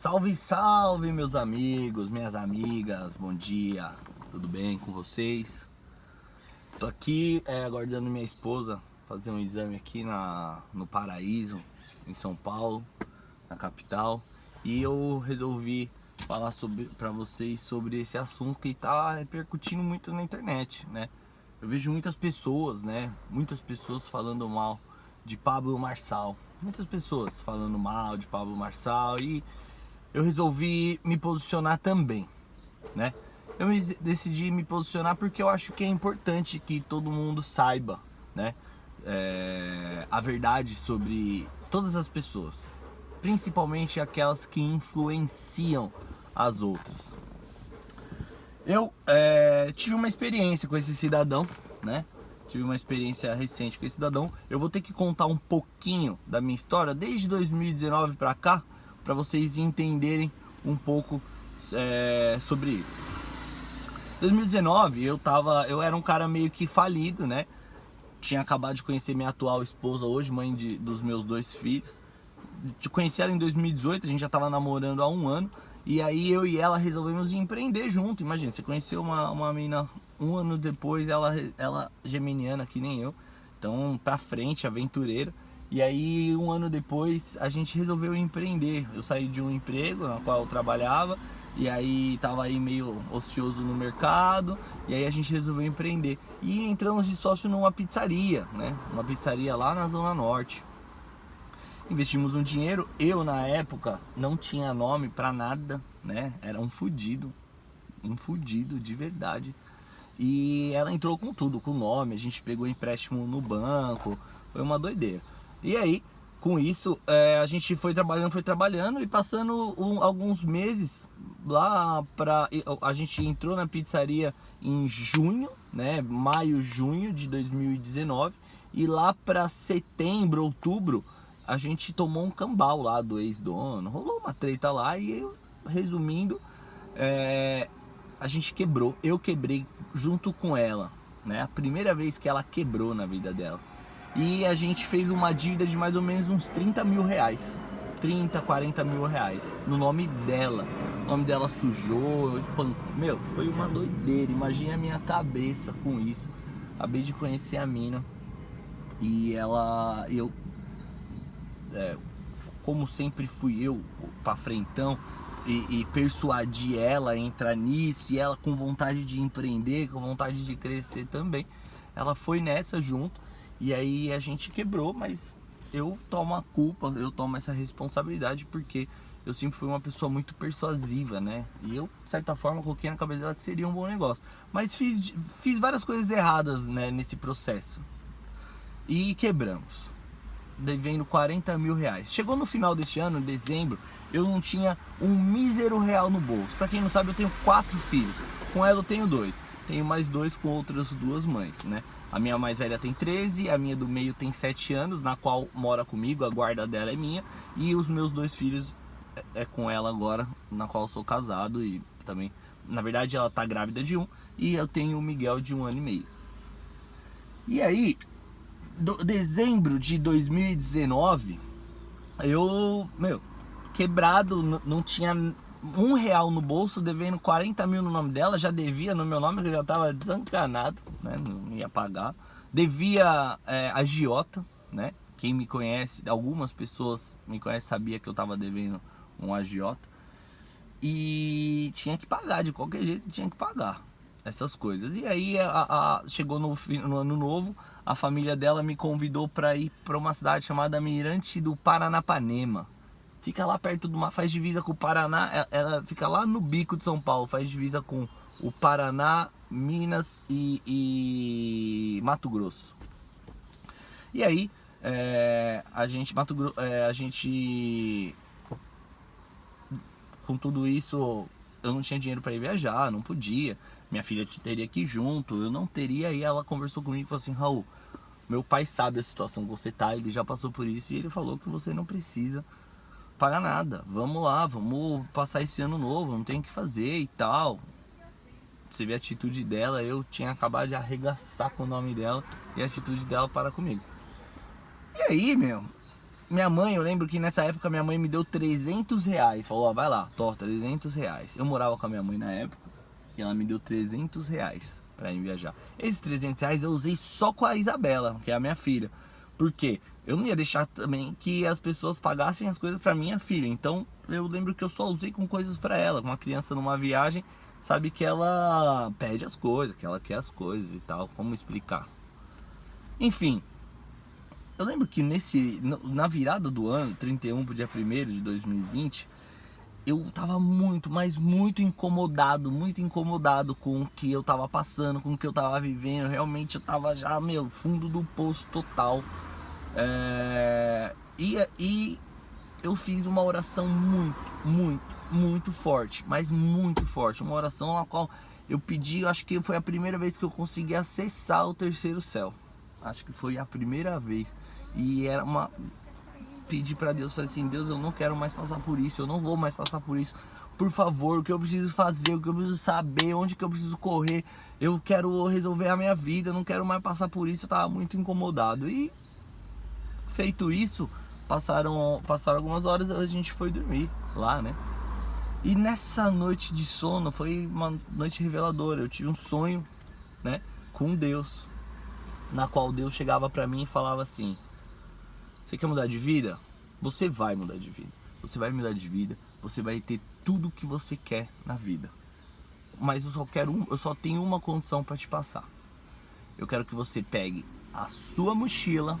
Salve, salve, meus amigos, minhas amigas, bom dia, tudo bem com vocês? Tô aqui aguardando minha esposa fazer um exame aqui no Paraíso, em São Paulo, na capital, e eu resolvi falar para vocês sobre esse assunto que tá repercutindo muito na internet, né? Eu vejo muitas pessoas, muitas pessoas falando mal de Pablo Marçal, muitas pessoas falando mal de Pablo Marçal, e eu resolvi me posicionar também, né? Eu decidi me posicionar porque eu acho que é importante que todo mundo saiba, né? A verdade sobre todas as pessoas, principalmente aquelas que influenciam as outras. Eu tive uma experiência com esse cidadão, né? Tive uma experiência recente com esse cidadão. Eu vou ter que contar um pouquinho da minha história desde 2019 pra cá, para vocês entenderem um pouco sobre isso. 2019 eu era um cara meio que falido, né? Tinha acabado de conhecer minha atual esposa hoje, mãe dos meus 2 filhos. Te conheci ela em 2018, a gente já tava namorando há 1 ano. E aí eu e ela resolvemos empreender junto. Imagina, você conheceu uma menina 1 ano depois, ela geminiana que nem eu. Então, pra frente, aventureira. E aí 1 ano depois a gente resolveu empreender. Eu saí de um emprego no qual eu trabalhava, e aí tava aí meio ocioso no mercado, e aí a gente resolveu empreender. E entramos de sócio numa pizzaria, né? Uma pizzaria lá na Zona Norte. Investimos um dinheiro, eu na época não tinha nome pra nada, né? Era um fudido de verdade. E ela entrou com tudo, com nome, a gente pegou empréstimo no banco, foi uma doideira. E aí, com isso, a gente foi trabalhando e passando alguns meses lá a gente entrou na pizzaria em junho, né? Maio, junho de 2019, e lá pra setembro, outubro, a gente tomou um cambau lá do ex-dono, rolou uma treta lá e eu, resumindo, a gente quebrou, eu quebrei junto com ela, né? A primeira vez que ela quebrou na vida dela. E a gente fez uma dívida de mais ou menos uns 30 mil reais. 30, 40 mil reais no nome dela. O nome dela sujou, meu, foi uma doideira. Imagina a minha cabeça com isso. Acabei de conhecer a mina e eu como sempre fui eu pra frentão e persuadi ela a entrar nisso, e ela com vontade de empreender, com vontade de crescer também, ela foi nessa junto, e aí a gente quebrou, mas eu tomo a culpa, eu tomo essa responsabilidade, porque eu sempre fui uma pessoa muito persuasiva, né? E eu, de certa forma, coloquei na cabeça dela que seria um bom negócio, mas fiz várias coisas erradas, né, nesse processo, e quebramos, devendo 40 mil reais. Chegou no final deste ano, em dezembro, eu não tinha um mísero real no bolso. Pra quem não sabe, eu tenho 4 filhos. Com ela eu tenho 2. Tenho mais 2 com outras 2 mães, né? A minha mais velha tem 13, a minha do meio tem 7 anos, na qual mora comigo, a guarda dela é minha. E os meus 2 filhos é com ela agora, na qual eu sou casado, e também, na verdade, ela tá grávida de 1, e eu tenho o Miguel de 1 ano e meio. E aí, dezembro de 2019, eu, quebrado, não tinha um real no bolso, devendo 40 mil no nome dela, já devia no meu nome, que eu já tava desencanado, né, não ia pagar, devia agiota, né, quem me conhece, algumas pessoas me conhecem, sabia que eu tava devendo um agiota, e tinha que pagar, de qualquer jeito tinha que pagar essas coisas. E aí chegou no ano novo, a família dela me convidou para ir para uma cidade chamada Mirante do Paranapanema. Fica lá perto faz divisa com o Paraná, ela fica lá no bico de São Paulo, faz divisa com o Paraná, Minas e Mato Grosso. E aí a gente com tudo isso, eu não tinha dinheiro para ir viajar, não podia. Minha filha teria que ir junto, eu não teria. E ela conversou comigo e falou assim: Raul, meu pai sabe a situação que você tá, ele já passou por isso, e ele falou que você não precisa pagar nada. Vamos lá, vamos passar esse ano novo, não tem o que fazer e tal. Você vê a atitude dela, eu tinha acabado de arregaçar com o nome dela, e a atitude dela para comigo. E aí, minha mãe, eu lembro que nessa época minha mãe me deu 300 reais. Falou, ó, vai lá, 300 reais. Eu morava com a minha mãe na época e ela me deu 300 reais pra ir viajar. Esses 300 reais eu usei só com a Isabela, que é a minha filha. Por quê? Eu não ia deixar também que as pessoas pagassem as coisas pra minha filha. Então eu lembro que eu só usei com coisas pra ela. Uma criança numa viagem sabe que ela pede as coisas, que ela quer as coisas e tal. Como explicar? Enfim. Eu lembro que na virada do ano, 31 pro dia 1º de 2020, eu tava muito, mas muito incomodado com o que eu tava passando, com o que eu tava vivendo. Realmente eu tava já, fundo do poço total. E eu fiz uma oração muito forte, mas muito forte. Uma oração na qual eu pedi, acho que foi a primeira vez que eu consegui acessar o terceiro céu. Acho que foi a primeira vez. E era pedi pra Deus, falei assim, Deus, eu não quero mais passar por isso, eu não vou mais passar por isso. Por favor, o que eu preciso fazer, o que eu preciso saber, onde que eu preciso correr. Eu quero resolver a minha vida, eu não quero mais passar por isso, eu tava muito incomodado. E feito isso, passaram algumas horas, a gente foi dormir lá, né? E nessa noite de sono, foi uma noite reveladora. Eu tive um sonho, né, com Deus, na qual Deus chegava pra mim e falava assim: você quer mudar de vida? Você vai mudar de vida. Você vai mudar de vida. Você vai ter tudo o que você quer na vida. Mas eu só tenho uma condição para te passar. Eu quero que você pegue a sua mochila,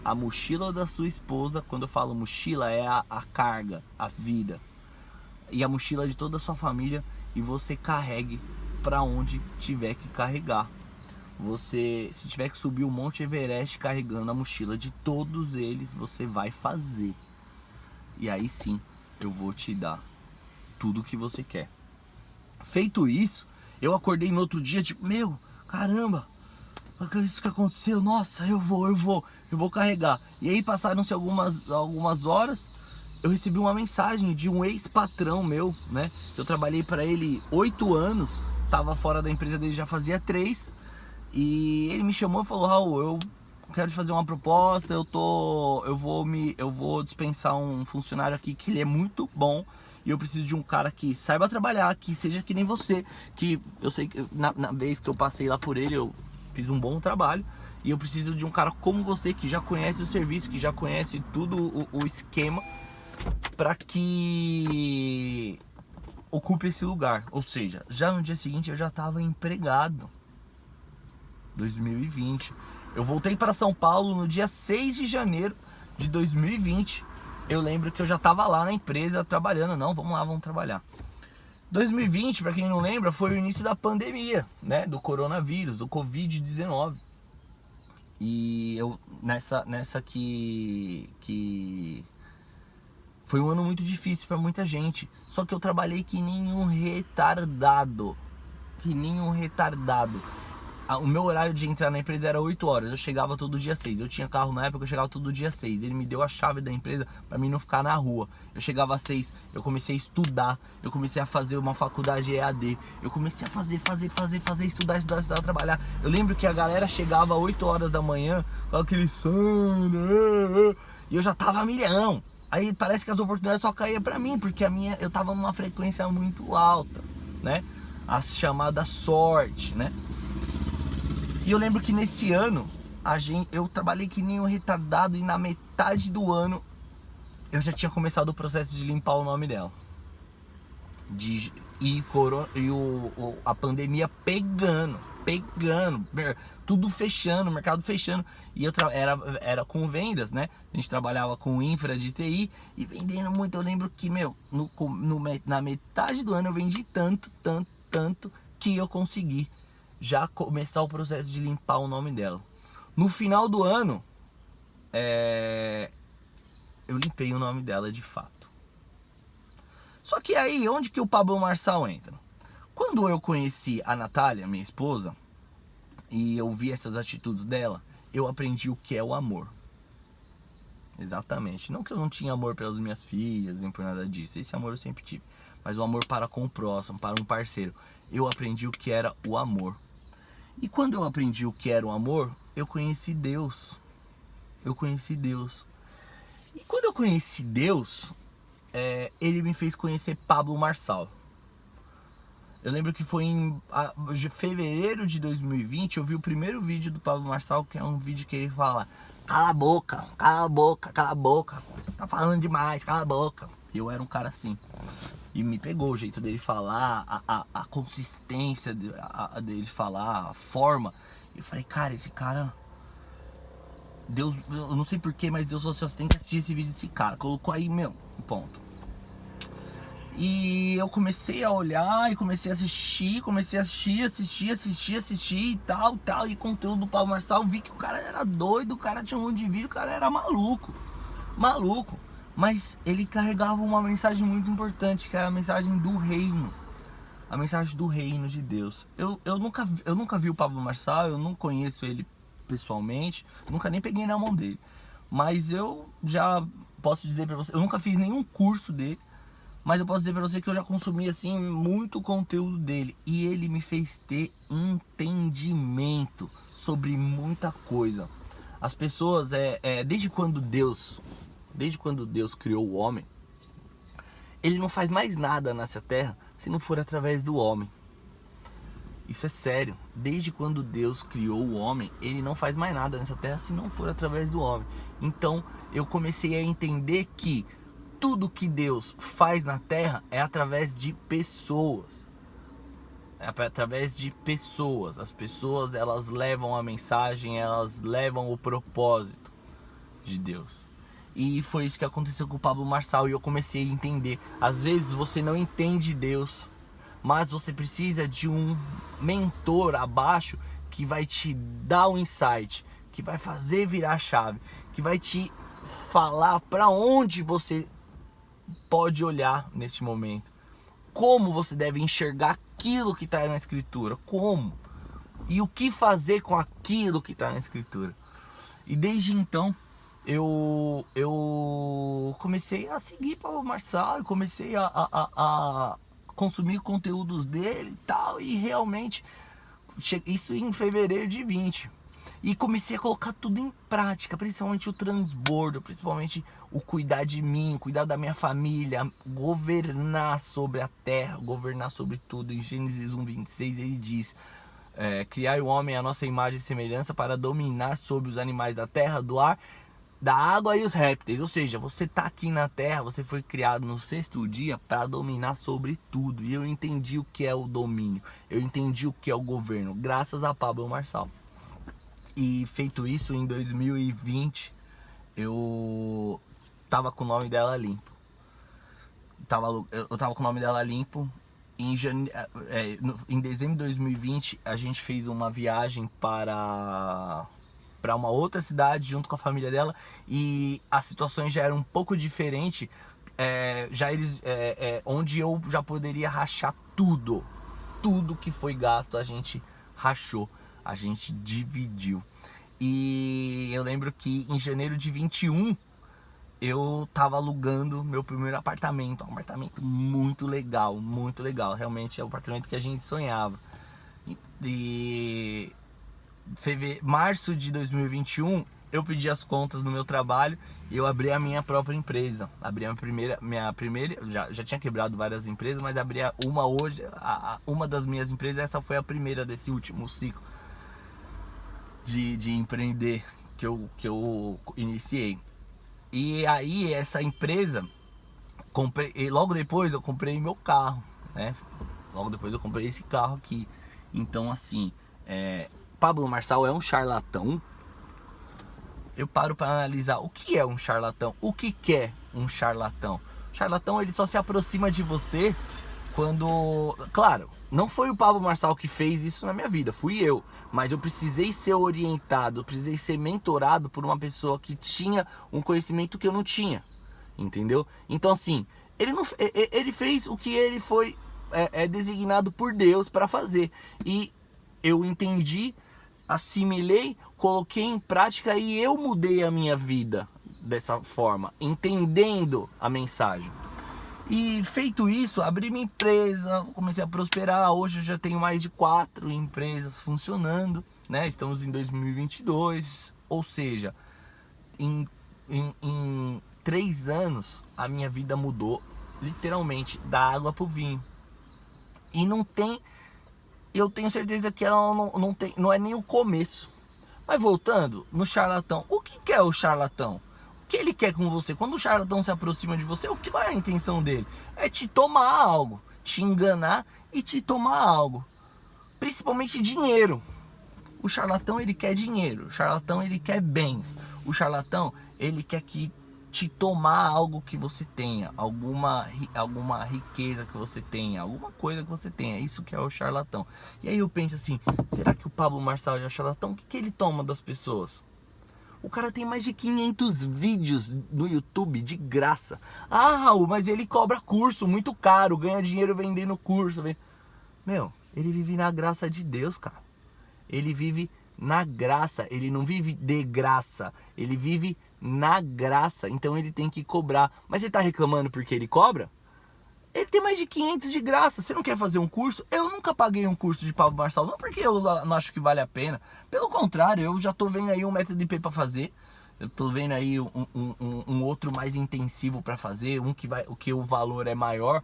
a mochila da sua esposa. Quando eu falo mochila, é a carga, a vida. E a mochila de toda a sua família. E você carregue para onde tiver que carregar. Você, se tiver que subir o Monte Everest carregando a mochila de todos eles, você vai fazer. E aí sim, eu vou te dar tudo o que você quer. Feito isso, eu acordei no outro dia, tipo, caramba, isso que aconteceu, nossa, eu vou carregar. E aí passaram-se algumas horas, eu recebi uma mensagem de um ex-patrão meu, né? Eu trabalhei para ele 8 anos, tava fora da empresa dele já fazia 3. E ele me chamou e falou: Raul, eu quero te fazer uma proposta, eu vou dispensar um funcionário aqui que ele é muito bom e eu preciso de um cara que saiba trabalhar, que seja que nem você, que eu sei que na vez que eu passei lá por ele, eu fiz um bom trabalho e eu preciso de um cara como você, que já conhece o serviço, que já conhece tudo o esquema, para que ocupe esse lugar. Ou seja, já no dia seguinte eu já estava empregado. 2020. Eu voltei para São Paulo no dia 6 de janeiro de 2020. Eu lembro que eu já estava lá na empresa trabalhando. Não, vamos lá, vamos trabalhar. 2020, para quem não lembra, foi o início da pandemia, né? Do coronavírus, do Covid-19. E eu, nessa que foi um ano muito difícil para muita gente. Só que eu trabalhei que nem um retardado. O meu horário de entrar na empresa era 8 horas, eu chegava todo dia 6. Eu tinha carro na época, eu chegava todo dia 6. Ele me deu a chave da empresa pra mim não ficar na rua. Eu chegava às 6, eu comecei a estudar, eu comecei a fazer uma faculdade EAD. Eu comecei a fazer, estudar, trabalhar. Eu lembro que a galera chegava às 8 horas da manhã com aquele sono, e eu já tava a milhão. Aí parece que as oportunidades só caíam pra mim, porque eu tava numa frequência muito alta, né? A chamada sorte, né? E eu lembro que nesse ano, eu trabalhei que nem um retardado e na metade do ano eu já tinha começado o processo de limpar o nome dela. A pandemia pegando, tudo fechando, o mercado fechando. E eu era com vendas, né? A gente trabalhava com infra de TI e vendendo muito. Eu lembro que, na metade do ano eu vendi tanto que eu consegui já começar o processo de limpar o nome dela. No final do ano, eu limpei o nome dela de fato. Só que aí, onde que o Pablo Marçal entra? Quando eu conheci a Natália, minha esposa, e eu vi essas atitudes dela, eu aprendi o que é o amor. Exatamente. Não que eu não tinha amor pelas minhas filhas, nem por nada disso. Esse amor eu sempre tive. Mas o amor para com o próximo, para um parceiro. Eu aprendi o que era o amor. E quando eu aprendi o que era o amor, eu conheci Deus. E quando eu conheci Deus, ele me fez conhecer Pablo Marçal. Eu lembro que foi em fevereiro de 2020, eu vi o primeiro vídeo do Pablo Marçal, que é um vídeo que ele fala: cala a boca, cala a boca, cala a boca, tá falando demais, cala a boca. Eu era um cara assim. E me pegou o jeito dele falar, a consistência dele falar, a forma. E eu falei, cara, esse cara... Deus, eu não sei porquê, mas Deus falou assim, você tem que assistir esse vídeo desse cara. Colocou aí, meu, ponto. E eu comecei a olhar e comecei a assistir e tal. E conteúdo do Pablo Marçal, vi que o cara era doido, o cara tinha um monte de vídeo, o cara era maluco. Mas ele carregava uma mensagem muito importante, que era a mensagem do reino. A mensagem do reino de Deus. Eu nunca vi o Pablo Marçal, eu não conheço ele pessoalmente, nunca nem peguei na mão dele. Mas eu já posso dizer pra você, eu nunca fiz nenhum curso dele, mas eu posso dizer pra você que eu já consumi assim muito conteúdo dele. E ele me fez ter entendimento sobre muita coisa. As pessoas, desde quando Deus criou o homem, ele não faz mais nada nessa terra se não for através do homem. Isso é sério. Desde quando Deus criou o homem, ele não faz mais nada nessa terra se não for através do homem. Então eu comecei a entender que tudo que Deus faz na terra é através de pessoas. É através de pessoas. As pessoas, elas levam a mensagem, elas levam o propósito de Deus. E foi isso que aconteceu com o Pablo Marçal. E eu comecei a entender. Às vezes você não entende Deus, mas você precisa de um mentor abaixo que vai te dar um insight, que vai fazer virar a chave, que vai te falar para onde você pode olhar nesse momento, como você deve enxergar aquilo que está na escritura, como e o que fazer com aquilo que está na escritura. E desde então eu comecei a seguir Pablo Marçal, eu comecei a consumir conteúdos dele e tal, e realmente isso em fevereiro de 20. E comecei a colocar tudo em prática, principalmente o transbordo, principalmente o cuidar de mim, cuidar da minha família, governar sobre a terra, governar sobre tudo. Em Gênesis 1:26 ele diz: criar o homem à nossa imagem e semelhança para dominar sobre os animais da terra, do ar, da água e os répteis. Ou seja, você está aqui na terra, você foi criado no 6º dia para dominar sobre tudo. E eu entendi o que é o domínio, eu entendi o que é o governo, graças a Pablo Marçal. E feito isso, em 2020, eu tava com o nome dela limpo. Eu tava com o nome dela limpo. Em dezembro de 2020, a gente fez uma viagem para uma outra cidade junto com a família dela. E as situações já eram um pouco diferentes. Onde eu já poderia rachar tudo. Tudo que foi gasto, a gente rachou. A gente dividiu. E eu lembro que em janeiro de 21 eu tava alugando meu primeiro apartamento. Um apartamento muito legal, muito legal. Realmente é o apartamento que a gente sonhava. E março de 2021 eu pedi as contas no meu trabalho e eu abri a minha própria empresa. Abri a minha primeira, já tinha quebrado várias empresas, mas abri uma hoje, uma das minhas empresas. Essa foi a primeira desse último ciclo de empreender que eu iniciei. E aí essa empresa, e logo depois eu comprei meu carro, né? Logo depois eu comprei esse carro aqui. Então assim, Pablo Marçal é um charlatão? Eu paro para analisar o que é um charlatão, o que quer um charlatão. O charlatão, ele só se aproxima de você quando... Claro, não foi o Pablo Marçal que fez isso na minha vida, fui eu. Mas eu precisei ser orientado, eu precisei ser mentorado por uma pessoa que tinha um conhecimento que eu não tinha, entendeu? Então assim, ele fez o que ele foi designado por Deus para fazer. E eu entendi, assimilei, coloquei em prática e eu mudei a minha vida dessa forma, entendendo a mensagem. E feito isso, abri minha empresa, comecei a prosperar. Hoje eu já tenho mais de 4 empresas funcionando, né? Estamos em 2022, ou seja, em 3 anos, a minha vida mudou literalmente da água pro vinho. E não tem, eu tenho certeza que ela não é nem o começo. Mas voltando no charlatão, o que é o charlatão? O que ele quer com você? Quando o charlatão se aproxima de você, qual é a intenção dele? É te tomar algo, te enganar e te tomar algo. Principalmente dinheiro. O charlatão, ele quer dinheiro. O charlatão, ele quer bens. O charlatão, ele quer que te tomar algo que você tenha, alguma riqueza que você tenha, alguma coisa que você tenha. Isso que é o charlatão. E aí eu penso assim, será que o Pablo Marçal é charlatão? O que ele toma das pessoas? O cara tem mais de 500 vídeos no YouTube de graça. Ah, Raul, mas ele cobra curso muito caro, ganha dinheiro vendendo curso. Meu, ele vive na graça de Deus, cara. Ele vive na graça, ele não vive de graça, ele vive na graça, então ele tem que cobrar. Mas você tá reclamando porque ele cobra? Ele tem mais de 500 de graça. Você não quer fazer um curso? Eu nunca paguei um curso de Pablo Marçal, não porque eu não acho que vale a pena. Pelo contrário, eu já tô vendo aí um método IP para fazer. Eu tô vendo aí um outro mais intensivo para fazer, que o valor é maior,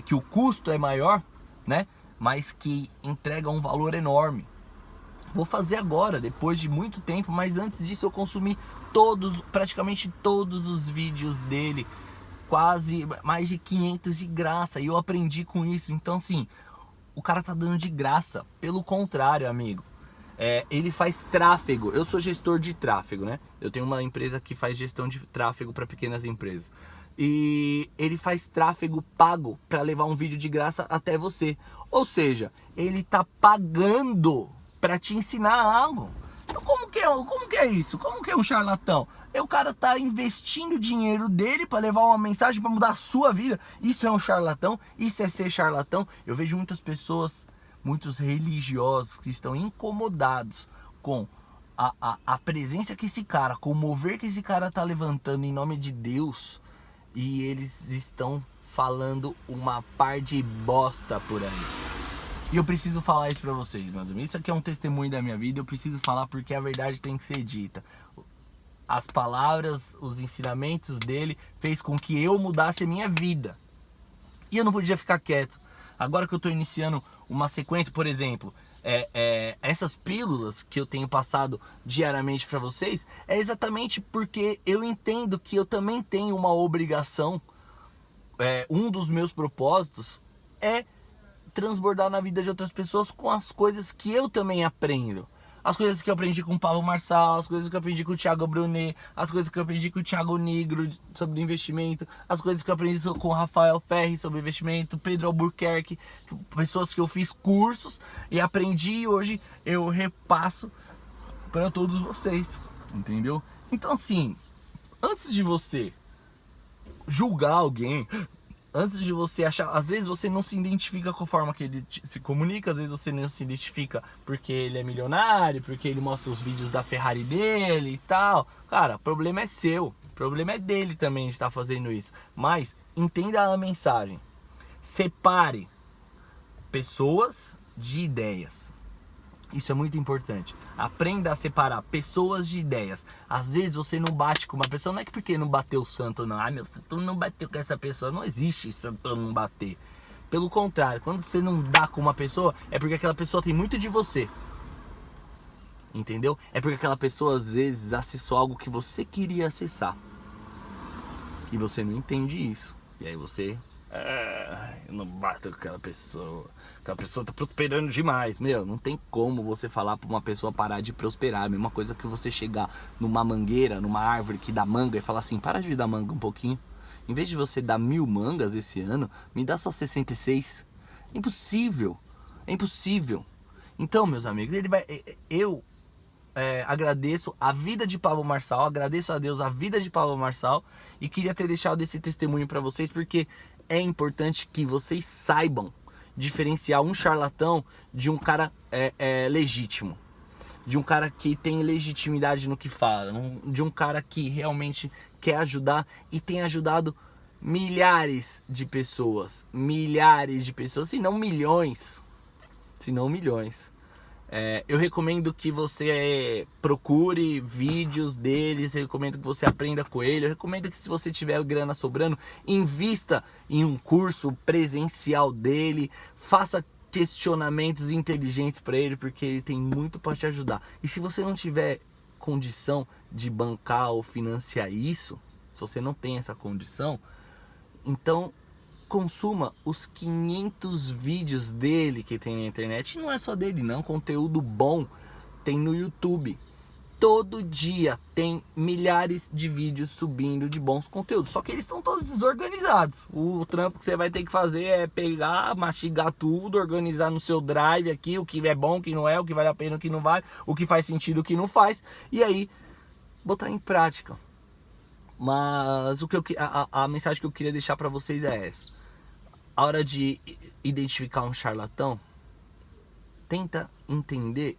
que o custo é maior, né? Mas que entrega um valor enorme. Vou fazer agora, depois de muito tempo, mas antes disso eu consumi praticamente todos os vídeos dele, quase mais de 500 de graça, e eu aprendi com isso. Então assim, o cara tá dando de graça. Pelo contrário, amigo, ele faz tráfego. Eu sou gestor de tráfego, né? Eu tenho uma empresa que faz gestão de tráfego para pequenas empresas. E ele faz tráfego pago para levar um vídeo de graça até você. Ou seja, ele tá pagando para te ensinar algo. Então como que é isso? Como que é um charlatão? O cara tá investindo o dinheiro dele para levar uma mensagem para mudar a sua vida. Isso é um charlatão? Isso é ser charlatão? Eu vejo muitas pessoas, muitos religiosos que estão incomodados com a presença que esse cara, com o mover que esse cara tá levantando em nome de Deus, e eles estão falando uma par de bosta por aí. E eu preciso falar isso pra vocês, meus amigos. Isso aqui é um testemunho da minha vida. Eu preciso falar porque a verdade tem que ser dita. As palavras, os ensinamentos dele fez com que eu mudasse a minha vida. E eu não podia ficar quieto. Agora que eu tô iniciando uma sequência, por exemplo, essas pílulas que eu tenho passado diariamente pra vocês, é exatamente porque eu entendo que eu também tenho uma obrigação. Um dos meus propósitos é transbordar na vida de outras pessoas com as coisas que eu também aprendo. As coisas que eu aprendi com o Pablo Marçal, as coisas que eu aprendi com o Thiago Brunet, as coisas que eu aprendi com o Thiago Negro sobre investimento, as coisas que eu aprendi com o Rafael Ferri sobre investimento, Pedro Albuquerque, pessoas que eu fiz cursos e aprendi, e hoje eu repasso para todos vocês, entendeu? Então assim, antes de você julgar alguém, antes de você achar, às vezes você não se identifica com a forma que ele se comunica, às vezes você não se identifica porque ele é milionário, porque ele mostra os vídeos da Ferrari dele e tal. Cara, o problema é seu, o problema é dele também de estar fazendo isso. Mas entenda a mensagem. Separe pessoas de ideias. Isso é muito importante. Aprenda a separar pessoas de ideias. Às vezes você não bate com uma pessoa, não é que porque não bateu o santo, não. Ah, meu santo não bateu com essa pessoa. Não existe santo não bater. Pelo contrário, quando você não dá com uma pessoa, é porque aquela pessoa tem muito de você. Entendeu? É porque aquela pessoa às vezes acessou algo que você queria acessar. E você não entende isso. E aí você... eu não bato com aquela pessoa tá prosperando demais. Meu, não tem como você falar pra uma pessoa parar de prosperar. A mesma coisa que você chegar numa mangueira, numa árvore que dá manga e falar assim, para de dar manga um pouquinho. Em vez de você dar 1000 mangas esse ano, me dá só 66. É impossível. É impossível. Então, meus amigos, eu agradeço a vida de Pablo Marçal, agradeço a Deus a vida de Pablo Marçal, e queria ter deixado esse testemunho pra vocês, porque é importante que vocês saibam diferenciar um charlatão de um cara legítimo, de um cara que tem legitimidade no que fala, de um cara que realmente quer ajudar e tem ajudado milhares de pessoas, se não milhões, Eu recomendo que você procure vídeos deles, eu recomendo que você aprenda com ele, eu recomendo que se você tiver grana sobrando, invista em um curso presencial dele, faça questionamentos inteligentes para ele, porque ele tem muito para te ajudar. E se você não tiver condição de bancar ou financiar isso, se você não tem essa condição, então consuma os 500 vídeos dele que tem na internet. E não é só dele não, conteúdo bom tem no YouTube. Todo dia tem milhares de vídeos subindo de bons conteúdos. Só que eles estão todos desorganizados. O trampo que você vai ter que fazer é pegar, mastigar tudo, organizar no seu drive aqui o que é bom, o que não é, o que vale a pena, o que não vale, o que faz sentido, o que não faz. E aí, botar em prática. Mas a mensagem que eu queria deixar para vocês é essa. A hora de identificar um charlatão, tenta entender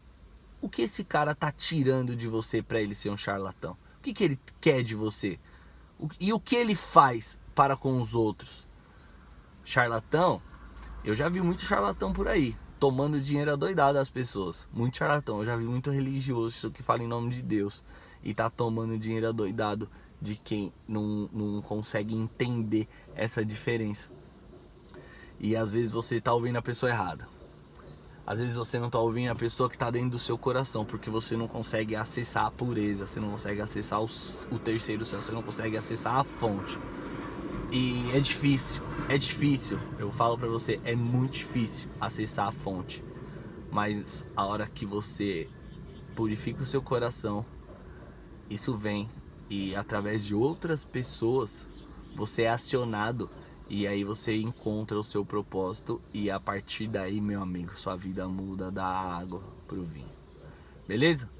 o que esse cara tá tirando de você para ele ser um charlatão. O que ele quer de você? E o que ele faz para com os outros? Charlatão, eu já vi muito charlatão por aí, tomando dinheiro adoidado das pessoas. Muito charlatão, eu já vi muito religioso que fala em nome de Deus e tá tomando dinheiro adoidado de quem não consegue entender essa diferença. E às vezes você tá ouvindo a pessoa errada. Às vezes você não tá ouvindo a pessoa que tá dentro do seu coração, porque você não consegue acessar a pureza, você não consegue acessar o terceiro céu, você não consegue acessar a fonte. E é difícil, eu falo pra você, é muito difícil acessar a fonte. Mas a hora que você purifica o seu coração, isso vem, e através de outras pessoas você é acionado. E aí você encontra o seu propósito e a partir daí, meu amigo, sua vida muda da água pro vinho. Beleza?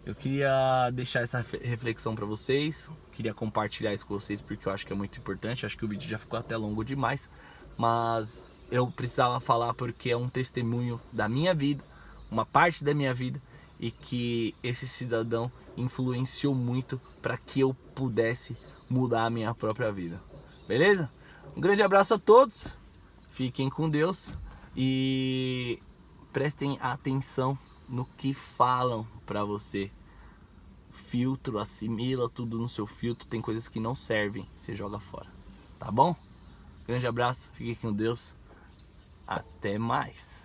Eu queria deixar essa reflexão para vocês, queria compartilhar isso com vocês porque eu acho que é muito importante. Acho que o vídeo já ficou até longo demais, mas eu precisava falar porque é um testemunho da minha vida, uma parte da minha vida, e que esse cidadão influenciou muito para que eu pudesse mudar a minha própria vida. Beleza? Um grande abraço a todos, fiquem com Deus e prestem atenção no que falam pra você. Filtro, assimila tudo no seu filtro, tem coisas que não servem, você joga fora, tá bom? Grande abraço, fiquem com Deus, até mais.